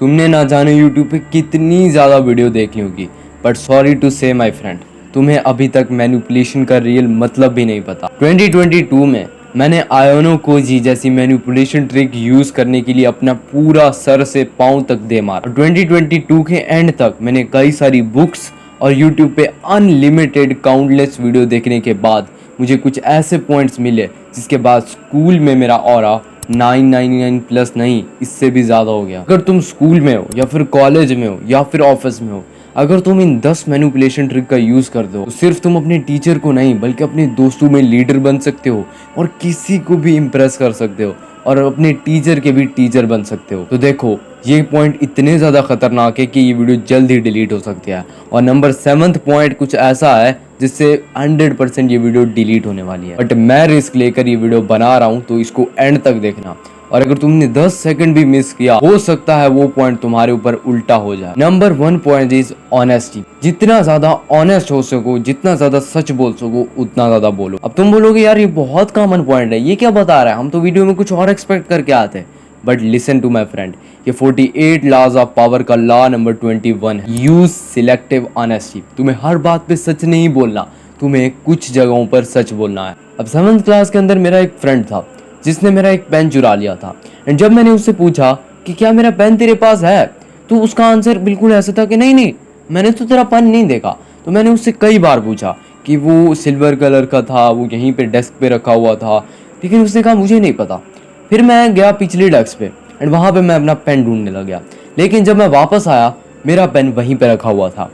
तुमने ना जाने यूट्यूब पे कितनी ज़्यादा वीडियो देखी होगी, बट सॉरी टू से माय फ्रेंड, तुम्हें अभी तक मैनिपुलेशन का रियल मतलब भी नहीं पता। 2022 में मैंने आयोनो कोजी जैसी मैनिपुलेशन ट्रिक यूज़ करने के लिए अपना पूरा सर से पाँव तक दे मारा। 2022 के एंड तक मैंने कई सारी बुक्स और यूट्यूब पे अनलिमिटेड काउंटलेस वीडियो देखने के बाद मुझे कुछ ऐसे पॉइंट्स मिले जिसके बाद स्कूल में मेरा ऑरा 999 प्लस नहीं, इससे भी ज़्यादा हो गया। अगर तुम स्कूल में हो या फिर कॉलेज में हो या फिर ऑफिस में हो, अगर तुम इन 10 मैनिपुलेशन ट्रिक का यूज़ करते हो तो सिर्फ तुम अपने टीचर को नहीं बल्कि अपने दोस्तों में लीडर बन सकते हो और किसी को भी इम्प्रेस कर सकते हो और अपने टीचर के भी टीचर बन सकते हो। तो देखो, ये पॉइंट इतने ज़्यादा खतरनाक है कि ये वीडियो जल्द ही डिलीट हो सकती है। और नंबर 7th पॉइंट कुछ ऐसा है जिससे 100% ये वीडियो डिलीट होने वाली है, बट मैं रिस्क लेकर ये वीडियो बना रहा हूँ, तो इसको एंड तक देखना। और अगर तुमने 10 सेकंड भी मिस किया, हो सकता है वो पॉइंट तुम्हारे ऊपर उल्टा हो जाए। Number 1 point is honesty. जितना ज्यादा ऑनेस्ट हो सको, जितना ज्यादा सच बोल सको, उतना ज्यादा बोलो। अब तुम बोलोगे यार ये बहुत कॉमन पॉइंट है, ये क्या बता रहा है, हम तो वीडियो में कुछ और एक्सपेक्ट करके आते हैं। But listen to my friend, ये 48 लॉज ऑफ पावर का लॉ नंबर 21 है, यूज सिलेक्टिव ऑनेस्टी। तुम्हें हर बात पे सच नहीं बोलना, तुम्हें कुछ जगहों पर सच बोलना है। अब 7th क्लास के अंदर मेरा एक फ्रेंड था जिसने मेरा एक पेन चुरा लिया था। एंड जब मैंने उससे पूछा कि क्या मेरा पेन तेरे पास है, तो उसका आंसर बिल्कुल ऐसा था कि नहीं नहीं, मैंने तो तेरा पेन नहीं देखा। तो मैंने उससे कई बार पूछा कि वो सिल्वर कलर का था, वो यहीं पे डेस्क पे रखा हुआ था, लेकिन उसने कहा मुझे नहीं पता। फिर मैं गया पिछली डेस्क पे एंड वहाँ पे मैं अपना पेन ढूंढने लग गया, लेकिन जब मैं वापस आया मेरा पेन वहीं पे रखा हुआ था।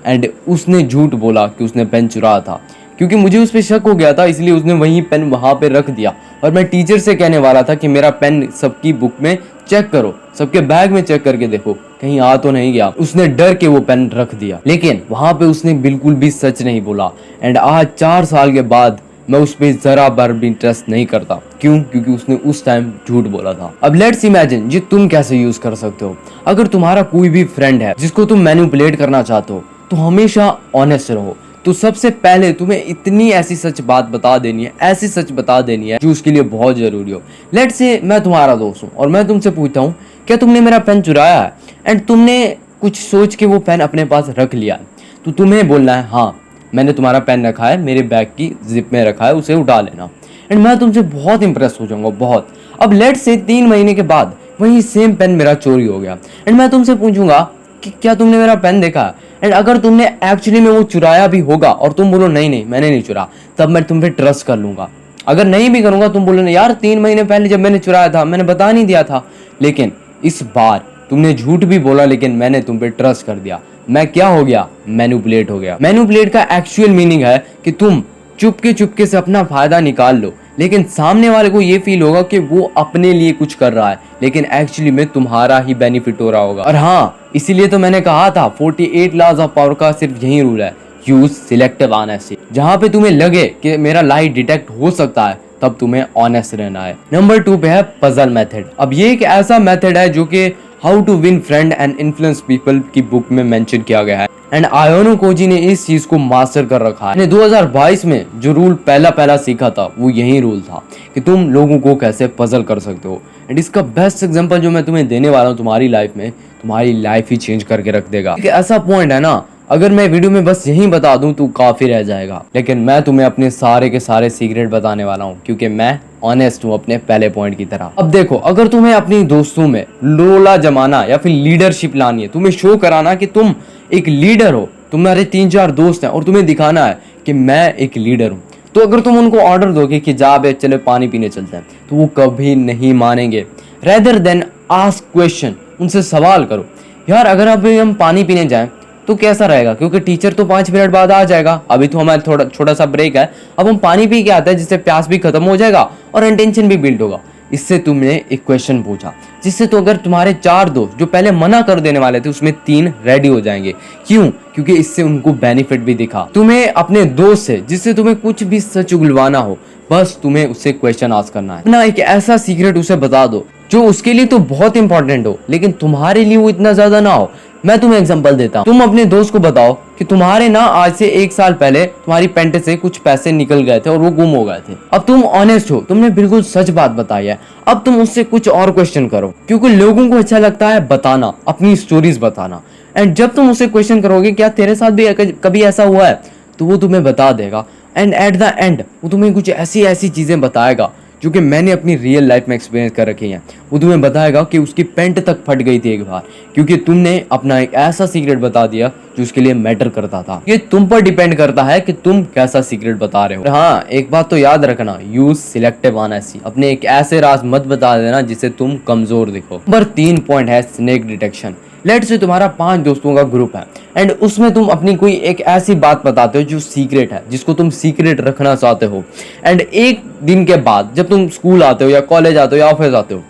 एंड उसने झूठ बोला कि उसने पेन चुराया था, क्योंकि मुझे उस पर शक हो गया था, इसलिए उसने वही पेन वहाँ पे रख दिया। और मैं टीचर से कहने वाला था कि मेरा पेन सबकी बुक में चेक करो, सबके बैग में चेक करके देखो कहीं आ तो नहीं गया। उसने डर के वो पेन रख दिया, लेकिन वहाँ पे उसने बिल्कुल भी सच नहीं बोला। एंड आज 4 साल के बाद मैं उस पर जरा बार भी ट्रस्ट नहीं करता। क्यों? क्योंकि उसने उस टाइम झूठ बोला था। अब लेट्स इमेजिन ये तुम कैसे यूज कर सकते हो। अगर तुम्हारा कोई भी फ्रेंड है जिसको तुम मैनिपुलेट करना चाहते हो, तो हमेशा ऑनेस्ट रहो। तो सबसे पहले तुम्हें इतनी ऐसी सच बात बता देनी है, ऐसी सच बता देनी है जो उसके लिए बहुत जरूरी हो। लेट्स से मैं तुम्हारा दोस्त हूँ और मैं तुमसे पूछता हूँ क्या तुमने मेरा पेन चुराया है, एंड तुमने कुछ सोच के वो पेन अपने पास रख लिया है, तो तुम्हें बोलना है हाँ मैंने तुम्हारा पेन रखा है, मेरे बैग की जिप में रखा है, उसे उठा लेना। एंड मैं तुमसे बहुत इंप्रेस हो जाऊंगा, बहुत। अब लेट्स से 3 महीने के बाद वही सेम पेन मेरा चोरी हो गया एंड मैं तुमसे पूछूंगा कि क्या तुमने मेरा पेन देखा। एंड अगर तुमने एक्चुअली में वो चुराया भी होगा और तुम बोलो नहीं नहीं मैंने नहीं चुरा, तब मैं तुम पे ट्रस्ट कर लूंगा। अगर नहीं भी करूंगा, तुम बोलो यार 3 महीने पहले जब मैंने चुराया था मैंने बता नहीं दिया था, लेकिन इस बार तुमने झूठ भी बोला लेकिन मैंने तुम पे ट्रस्ट कर दिया। मैं क्या हो गया? मैनिपुलेट हो गया। मैनिपुलेट का एक्चुअल मीनिंग है कि तुम चुपके से अपना फायदा निकाल लो, लेकिन सामने वाले को ये फील होगा कि वो अपने लिए कुछ कर रहा है, लेकिन एक्चुअली में तुम्हारा ही बेनिफिट हो रहा होगा। और हाँ, इसीलिए तो मैंने कहा था 48 लॉज ऑफ पावर का सिर्फ यही रूल है, यूज सिलेक्टिव ऑनेस्टी। जहां पे तुम्हें लगे कि मेरा लाई डिटेक्ट हो सकता है, तब तुम्हें ऑनेस्ट रहना है। नंबर 2 पे है पजल मेथड। अब ये एक ऐसा मेथड है जो कि how to win friend and influence people की बुक में मेंशन किया गया है, एंड आयोनो कोजी ने इस चीज को मास्टर कर रखा है। 2022 में जो रूल पहला सीखा था वो यही रूल था कि तुम लोगों को कैसे पजल कर सकते हो। एंड इसका बेस्ट एग्जांपल जो मैं तुम्हें देने वाला हूँ तुम्हारी लाइफ में, तुम्हारी लाइफ ही चेंज करके रख देगा। ऐसा पॉइंट है ना, अगर मैं वीडियो में बस यही बता दूं तो काफी रह जाएगा, लेकिन मैं तुम्हें अपने सारे के सारे सीक्रेट बताने वाला हूं, क्योंकि मैं ऑनेस्ट हूं अपने पहले पॉइंट की तरह। अब देखो, अगर तुम्हें अपनी दोस्तों में लोला जमाना या फिर लीडरशिप लानी है, तुम्हें शो कराना कि तुम एक लीडर हो, तुम्हारे 3-4 दोस्त हैं और तुम्हें दिखाना है कि मैं एक लीडर हूँ, तो अगर तुम उनको ऑर्डर दोगे कि जा बे चले पानी पीने चलते हैं, तो वो कभी नहीं मानेंगे। रेदर देन आस्क क्वेश्चन, उनसे सवाल करो यार अगर अभी हम पानी पीने जाएं तो कैसा रहेगा, क्योंकि टीचर तो 5 मिनट बाद आ जाएगा, अभी तो हमारा थोड़ा छोटा सा ब्रेक है, अब हम पानी पी के आते हैं जिससे प्यास भी खत्म हो जाएगा और इंटेंशन भी बिल्ड होगा। इससे तुमने एक क्वेश्चन पूछा, जिससे तो अगर तुम्हारे 4 दोस्त जो पहले मना कर देने वाले थे उसमें 3 रेडी हो जाएंगे। क्यों? क्योंकि इससे उनको बेनिफिट भी दिखा। तुम्हें अपने दोस्त से जिससे तुम्हें कुछ भी सच उगलवाना हो, बस तुम्हें उससे क्वेश्चन आस्क करना है। अपना एक ऐसा सीक्रेट उसे बता दो जो उसके लिए तो बहुत इंपॉर्टेंट हो, लेकिन तुम्हारे लिए वो इतना ज्यादा ना हो मैं तुम्हें एग्जांपल देता हूँ। तुम अपने दोस्त को बताओ कि तुम्हारे ना आज से 1 साल पहले तुम्हारी पेंट से कुछ पैसे निकल गए थे और वो गुम हो गए थे। अब तुम ऑनेस्ट हो, तुमने बिल्कुल सच बात बताई है। अब तुम उससे कुछ और क्वेश्चन करो, क्योंकि लोगों को अच्छा लगता है बताना, अपनी स्टोरीज बताना। एंड जब तुम उससे क्वेश्चन करोगे क्या तेरे साथ भी कभी ऐसा हुआ है, तो वो तुम्हें बता देगा। एंड एट द एंड वो तुम्हें कुछ ऐसी ऐसी चीजें बताएगा जो कि मैंने अपनी रियल लाइफ में एक्सपीरियंस कर रखी हैं। वो तुम्हें बताएगा कि उसकी पैंट तक फट गई थी एक बार, क्योंकि तुमने अपना एक ऐसा सीक्रेट बता दिया जो उसके लिए मैटर करता था। ये तुम पर डिपेंड करता है कि तुम कैसा सीक्रेट बता रहे हो। हाँ, एक बात तो याद रखना, यूज सिलेक्टिव ऑनेस्टी। अपने एक ऐसे राज मत बता देना जिससे तुम कमजोर दिखो। नंबर 3 पॉइंट है स्नेक डिटेक्शन। लेट्स से तुम्हारा 5 दोस्तों का ग्रुप है एंड उसमें तुम अपनी कोई एक ऐसी बात बताते हो जो सीक्रेट है, जिसको तुम सीक्रेट रखना चाहते हो। एंड एक दिन के बाद जब तुम स्कूल आते हो या कॉलेज आते हो या ऑफिस आते हो,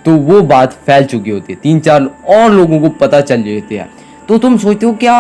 तो वो बात फैल चुकी होती है, 3-4 और लोगों को पता चल जाती है। तो तुम सोचते हो क्या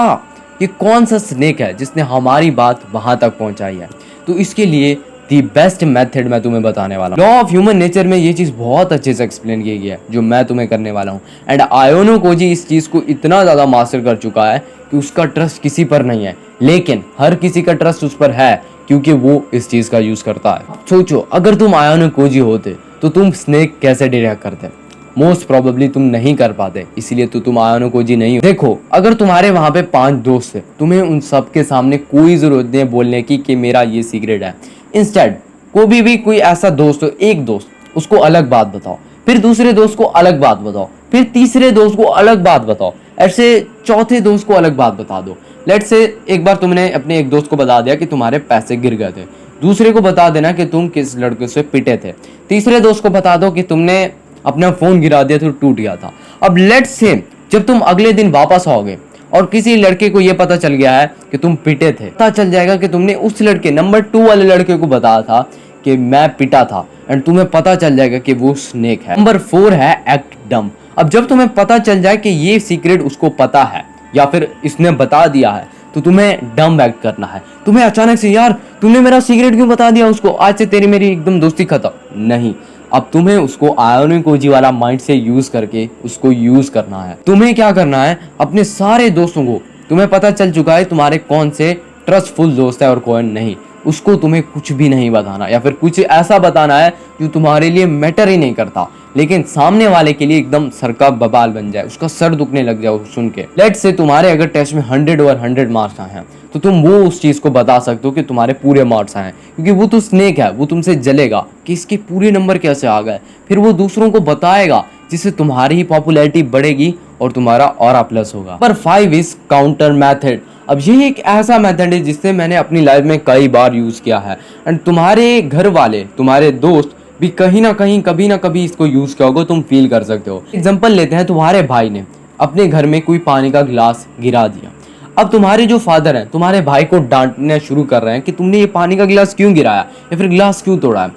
ये कौन सा स्नेक है जिसने हमारी बात वहां तक पहुंचाई है। तो इसके लिए दी बेस्ट मेथड मैं तुम्हें बताने वाला हूँ। लॉ ऑफ ह्यूमन नेचर में ये चीज़ बहुत अच्छे से एक्सप्लेन की गई है जो मैं तुम्हें करने वाला हूँ। एंड आयोनो कोजी इस चीज़ को इतना ज़्यादा मास्टर कर चुका है कि उसका ट्रस्ट किसी पर नहीं है, लेकिन हर किसी का ट्रस्ट उस पर है क्योंकि वो इस चीज़ का यूज़ करता है। सोचो अगर तुम आयोनो कोजी होते तो तुम स्नेक कैसे डिटेक्ट करते? मोस्ट प्रोबेबली तुम नहीं कर पाते, इसलिए तो तुम आयोनो कोजी नहीं हो। देखो अगर तुम्हारे वहां पे 5 दोस्त है, तुम्हें उन सब के सामने कोई जरूरत नहीं है बोलने की कि मेरा ये सीक्रेट है। इंस्टेड कोई ऐसा दोस्त हो, एक दोस्त उसको अलग बात बताओ, फिर दूसरे दोस्त को अलग बात बताओ, फिर तीसरे दोस्त को अलग बात बताओ, ऐसे चौथे दोस्त को अलग बात बता दो। लेट्स से एक बार तुमने अपने एक दोस्त को बता दिया कि तुम्हारे पैसे गिर गए थे, दूसरे को बता देना कि तुम किस लड़के से पिटे थे, तीसरे दोस्त को बता दो कि तुमने अपना फोन गिरा दिया तो टूट गया था। अब लेट्स से जब तुम अगले दिन वापस आओगे और किसी लड़के को यह पता चल गया है कि तुम पिटे थे, पता चल जाएगा कि तुमने उस लड़के नंबर 2 वाले लड़के को बताया था कि मैं पिटा था, एंड तुम्हें पता चल जाएगा कि वो स्नेक है। नंबर 4 है एक्ट डम। अब जब तुम्हें पता चल जाए कि ये सीक्रेट उसको पता है या फिर इसने बता दिया है, तो तुम्हें डम एक्ट करना है। तुम्हें अचानक से यार तुमने मेरा सीक्रेट क्यों बता दिया उसको, आज से तेरी मेरी एकदम दोस्ती खत्म नहीं। अब तुम्हें उसको आयोनो कोजी वाला माइंड से यूज करके उसको यूज करना है। तुम्हें क्या करना है, अपने सारे दोस्तों को, तुम्हें पता चल चुका है तुम्हारे कौन से ट्रस्टफुल दोस्त है और कौन नहीं, उसको तुम्हें कुछ भी नहीं बताना, या फिर कुछ ऐसा बताना है जो तुम्हारे लिए मैटर ही नहीं करता लेकिन सामने वाले के लिए एकदम सर का बबाल बन जाए, उसका सर दुखने लग जाए सुन के। लेट्स से तुम्हारे अगर टेस्ट में 100 और 100 मार्क्स आए हैं, तो तुम वो उस चीज को बता सकते हो कि तुम्हारे पूरे मार्क्स आए हैं, क्योंकि वो तो स्नेक है, वो तुमसे जलेगा कि इसके पूरे नंबर कैसे आ गए, फिर वो दूसरों को बताएगा जिससे तुम्हारी ही पॉपुलैरिटी बढ़ेगी और तुम्हारा ऑरा प्लस होगा। Number 5 is counter method. अब ये एक ऐसा मेथड है जिससे मैंने अपनी लाइफ में कई बार यूज किया है, एंड तुम्हारे घर वाले, तुम्हारे दोस्त भी कहीं ना कहीं कभी ना कभी इसको यूज किया होगा, तुम फील कर सकते हो। एग्जांपल लेते हैं, तुम्हारे भाई ने अपने घर में कोई पानी का गिलास गिरा दिया। अब तुम्हारे जो फादर हैं तुम्हारे भाई को डांटने शुरू कर रहे हैं कि तुमने ये पानी का गिलास क्यों गिराया या फिर गिलास क्यों तोड़ा है।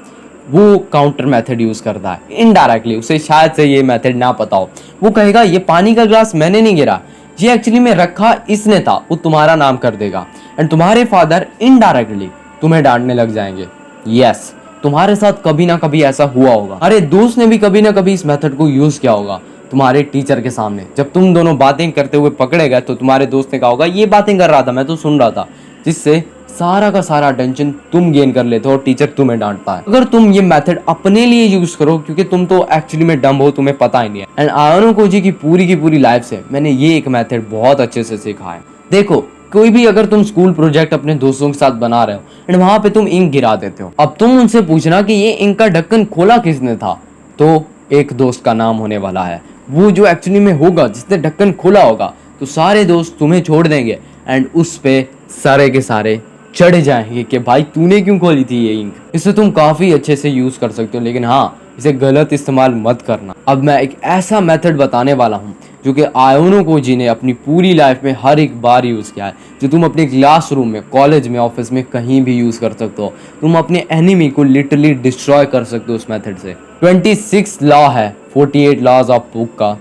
वो काउंटर मेथड यूज करता है इनडायरेक्टली, उसे शायद से ये मेथड ना पता हो। वो कहेगा ये पानी का गिलास मैंने नहीं गिरा, ये एक्चुअली में रखा इसने था, वो तुम्हारा नाम कर देगा, एंड तुम्हारे फादर इनडायरेक्टली तुम्हें डांटने लग जाएंगे। यस, तुम्हारे साथ कभी ना कभी ऐसा हुआ होगा। अरे दोस्त ने भी कभी ना कभी इस मेथड को यूज किया होगा तुम्हारे टीचर के सामने। जब तुम दोनों बातें करते हुए पकड़े गए तो तुम्हारे दोस्त ने कहा होगा ये बातें कर रहा था, मैं तो सुन रहा था, जिससे सारा का सारा अटेंशन तुम गेन कर लेते हो और टीचर तुम्हें डांटता है। अगर तुम ये मेथड अपने लिए यूज करो, क्योंकि तुम तो एक्चुअली में डम हो, तुम्हें पता ही नहीं है। एंड आयोनो कोजी की पूरी लाइफ से मैंने ये एक मेथड बहुत अच्छे से सीखा है। देखो कोई भी अगर तुम स्कूल प्रोजेक्ट अपने दोस्तों के साथ बना रहे हो एंड वहां पे तुम इंक गिरा देते हो, अब तुम उनसे पूछना कि ये इंक का ढक्कन खोला किसने था, तो एक दोस्त का नाम होने वाला है वो जो एक्चुअली में होगा जिसने ढक्कन खोला होगा। तो सारे दोस्त तुम्हें छोड़ देंगे एंड उस पे सारे के सारे चढ़ जाएंगे कि भाई तूने क्यों खोली थी ये इंक। इसे तुम काफी अच्छे से यूज कर सकते हो, लेकिन हाँ इसे गलत इस्तेमाल मत करना। अब मैं एक ऐसा मेथड बताने वाला हूँ जो कि आयोनो कोजी ने अपनी पूरी लाइफ में हर एक बार यूज किया है, जो तुम अपने क्लासरूम में, कॉलेज में, ऑफिस में कहीं भी यूज कर सकते हो। तुम अपने एनिमी को लिटरली डिस्ट्रॉय कर सकते हो उस मेथड से। 26 लॉ है 48 लॉज ऑफ बुक का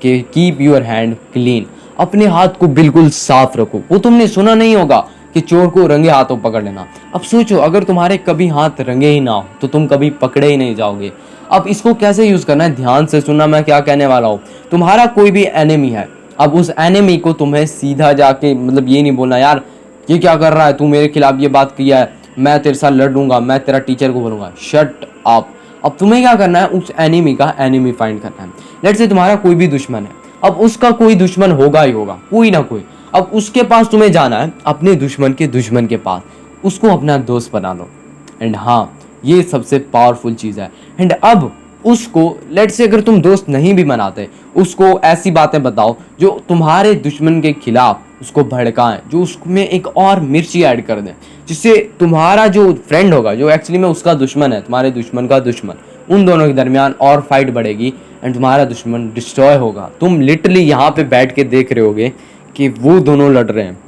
कि कीप योर हैंड क्लीन, अपने हाथ को बिल्कुल साफ रखो। वो तुमने सुना नहीं होगा कि चोर को रंगे हाथों पकड़ लेना। अब सोचो अगर तुम्हारे कभी हाथ रंगे ही ना हो तो तुम कभी पकड़े ही नहीं जाओगे। अब इसको कैसे यूज करना है, ध्यान से सुनना मैं क्या कहने वाला हूँ। तुम्हारा कोई भी एनिमी है, अब उस एनिमी को तुम्हें सीधा जाके मतलब ये नहीं बोलना यार ये क्या कर रहा है, तू मेरे खिलाफ ये बात किया है, मैं तेरे साथ लड़ूंगा, मैं तेरा टीचर को बोलूंगा। Shut up. अब तुम्हें क्या करना है, उस एनिमी का एनिमी फाइंड करना है। लेट्स से तुम्हारा कोई भी दुश्मन है, अब उसका कोई दुश्मन होगा ही होगा, कोई ना कोई। अब उसके पास तुम्हें जाना है, अपने दुश्मन के पास, उसको अपना दोस्त बना लो। एंड हाँ, ये सबसे पावरफुल चीज़ है। एंड अब उसको लेट्स से अगर तुम दोस्त नहीं भी बनाते, उसको ऐसी बातें बताओ जो तुम्हारे दुश्मन के खिलाफ उसको भड़काएं, जो उसमें एक और मिर्ची ऐड कर दें, जिससे तुम्हारा जो फ्रेंड होगा, जो एक्चुअली में उसका दुश्मन है, तुम्हारे दुश्मन का दुश्मन, उन दोनों के दरमियान और फाइट बढ़ेगी एंड तुम्हारा दुश्मन डिस्ट्रॉय होगा। तुम लिटरली यहाँ पे बैठ के देख रहे होगे कि वो दोनों लड़ रहे हैं,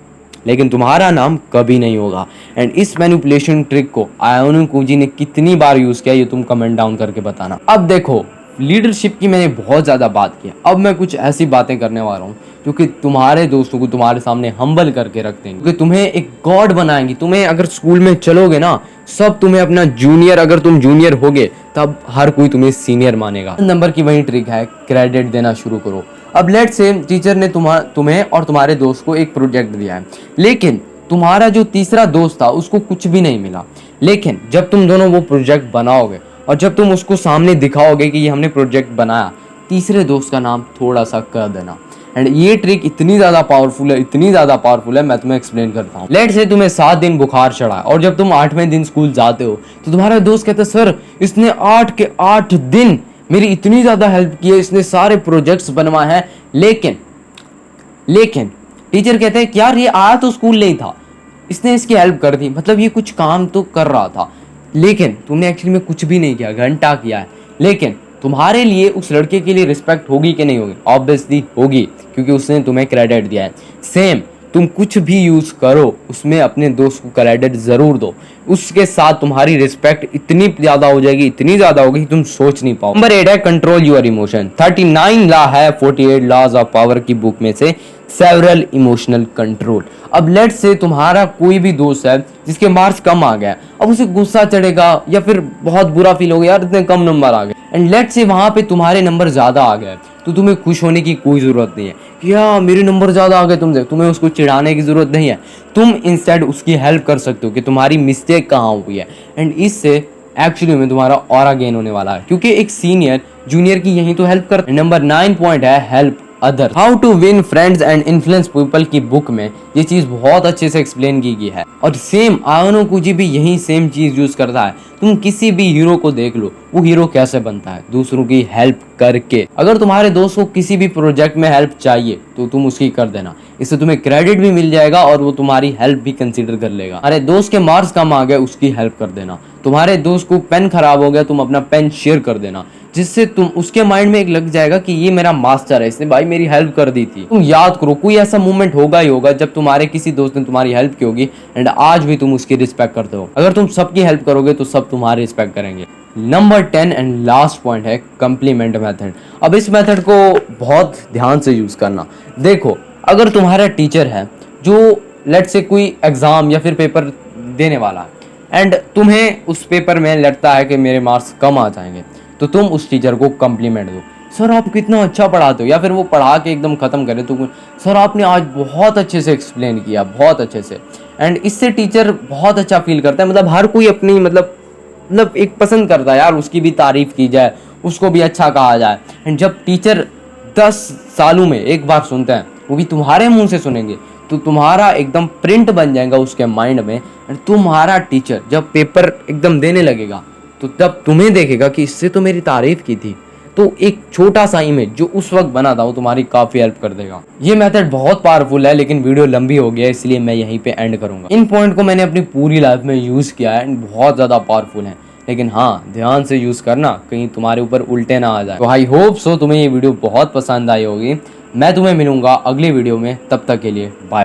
लेकिन तुम्हारा नाम कभी नहीं होगा। एंड इस मैनिपुलेशन ट्रिक को आयोनो कुजी ने कितनी बार यूज़ किया, ये तुम कमेंट डाउन करके बताना। अब देखो, लीडरशिप की मैंने बहुत ज़्यादा बात की, अब मैं कुछ ऐसी बातें करने वाला हूँ जो कि तुम्हारे दोस्तों को तुम्हारे सामने हम्बल करके रख देंगे, क्योंकि तुम्हें एक गॉड बनाएंगी। तुम्हें अगर स्कूल में चलोगे ना, सब तुम्हें अपना जूनियर, अगर तुम जूनियर होगे तब हर कोई तुम्हें सीनियर मानेगा। नंबर की वही ट्रिक है, क्रेडिट देना शुरू करो। अब लेट्स से टीचर ने तुम्हें और तुम्हारे दोस्त को एक प्रोजेक्ट दिया है, लेकिन तुम्हारा जो तीसरा दोस्त था उसको कुछ भी नहीं मिला। लेकिन जब तुम दोनों वो प्रोजेक्ट बनाओगे और जब तुम उसको सामने दिखाओगे कि ये हमने प्रोजेक्ट बनाया, तीसरे दोस्त का नाम थोड़ा सा कर देना। एंड ये ट्रिक इतनी ज़्यादा पावरफुल है, इतनी ज़्यादा पावरफुल है, मैं तुम्हें एक्सप्लेन करता हूँ। लेट्स से तुम्हें 7 दिन बुखार चढ़ा है और जब तुम 8वें दिन स्कूल जाते हो तो तुम्हारा दोस्त कहता है सर इसने 8 के 8 दिन मेरी इतनी ज़्यादा हेल्प की है, इसने सारे प्रोजेक्ट्स बनवाए हैं, लेकिन टीचर कहते हैं कि यार ये आया तो स्कूल नहीं था, इसने इसकी हेल्प कर दी, मतलब ये कुछ काम तो कर रहा था, लेकिन तुमने एक्चुअली में कुछ भी नहीं किया, घंटा किया है। लेकिन तुम्हारे लिए उस लड़के के लिए रिस्पेक्ट होगी कि नहीं होगी? ऑब्वियसली होगी, क्योंकि उसने तुम्हें क्रेडिट दिया है। सेम तुम कुछ भी यूज़ करो उसमें अपने दोस्त को क्रेडिट ज़रूर दो, उसके साथ तुम्हारी रिस्पेक्ट इतनी ज़्यादा हो जाएगी, इतनी ज़्यादा होगी कि तुम सोच नहीं पाओ। नंबर 8 है कंट्रोल योर इमोशन। 39 लॉ है 48 लॉज ऑफ पावर की बुक में से सेवरल इमोशनल कंट्रोल। अब लेट्स से तुम्हारा कोई भी दोस्त है जिसके मार्क्स कम आ गया, अब उसे गुस्सा चढ़ेगा या फिर बहुत बुरा फील होगा, यार इतने कम नंबर आ गए। एंड लेट्स से वहाँ पे तुम्हारे नंबर ज़्यादा आ गए, तो तुम्हें खुश होने की कोई ज़रूरत नहीं है कि यार मेरे नंबर ज़्यादा आ गए, तुम्हें उसको चिढ़ाने की ज़रूरत नहीं है। तुम इंस्टेड उसकी हेल्प कर सकते हो कि तुम्हारी मिस्टेक कहाँ हुई है, एंड इससे एक्चुअली में तुम्हारा ऑरा गेन होने वाला है, क्योंकि एक सीनियर जूनियर की यही तो हेल्प कर। नंबर 9 पॉइंट है help other. How to win friends and influence people की बुक में ये चीज़ बहुत अच्छे से एक्सप्लेन की गई है, और सेम आयोनो कुजी भी यही सेम चीज़ यूज़ करता है। तुम किसी भी हीरो को देख लो, वो हीरो कैसे बनता है? दूसरों की हेल्प करके। अगर तुम्हारे दोस्त को किसी भी प्रोजेक्ट में हेल्प चाहिए तो तुम उसकी कर देना, इससे तुम्हें क्रेडिट भी मिल जाएगा और वो तुम्हारी हेल्प भी कंसीडर कर लेगा। अरे दोस्त के मार्क्स कम आ गए, उसकी हेल्प कर देना। तुम्हारे दोस्त को पेन खराब हो गया, तुम अपना पेन शेयर कर देना, जिससे तुम उसके माइंड में एक लग जाएगा कि ये मेरा मास्टर है, इसने भाई मेरी हेल्प कर दी थी। तुम याद करो, कोई ऐसा मोमेंट होगा ही होगा जब तुम्हारे किसी दोस्त ने तुम्हारी हेल्प की होगी एंड आज भी तुम उसकी रिस्पेक्ट करते हो। अगर तुम सबकी हेल्प करोगे तो सब तुम्हारी रिस्पेक्ट करेंगे। नंबर 10 एंड लास्ट पॉइंट है कम्प्लीमेंट मेथड। अब इस मेथड को बहुत ध्यान से यूज करना। देखो, अगर तुम्हारा टीचर है जो लेट्स से कोई एग्जाम या फिर पेपर देने वाला है एंड तुम्हें उस पेपर में लगता है कि मेरे मार्क्स कम आ जाएंगे, तो तुम उस टीचर को कम्प्लीमेंट दो, सर आप कितना अच्छा पढ़ाते हो, या फिर वो पढ़ा के एकदम ख़त्म करे तो सर आपने आज बहुत अच्छे से एक्सप्लेन किया, बहुत अच्छे से। एंड इससे टीचर बहुत अच्छा फील करता है, मतलब हर कोई अपनी मतलब एक पसंद करता है यार उसकी भी तारीफ़ की जाए, उसको भी अच्छा कहा जाए। एंड जब टीचर 10 सालों में एक बार सुनते हैं, वो भी तुम्हारे मुंह से सुनेंगे, तो तुम्हारा एकदम प्रिंट बन जाएगा उसके माइंड में। एंड तुम्हारा टीचर जब पेपर एकदम देने लगेगा तो तब तुम्हें देखेगा कि इससे तो मेरी तारीफ की थी, तो एक छोटा सा इमेज जो उस वक्त बना था वो तुम्हारी काफ़ी हेल्प कर देगा। ये मेथड बहुत पावरफुल है, लेकिन वीडियो लंबी हो गया इसलिए मैं यहीं पे एंड करूंगा। इन पॉइंट को मैंने अपनी पूरी लाइफ में यूज़ किया है, बहुत ज़्यादा पावरफुल है, लेकिन हाँ ध्यान से यूज़ करना, कहीं तुम्हारे ऊपर उल्टे ना आ जाए। तो आई होप सो तुम्हें ये वीडियो बहुत पसंद आई होगी। मैं तुम्हें मिलूंगा अगली वीडियो में, तब तक के लिए बाय।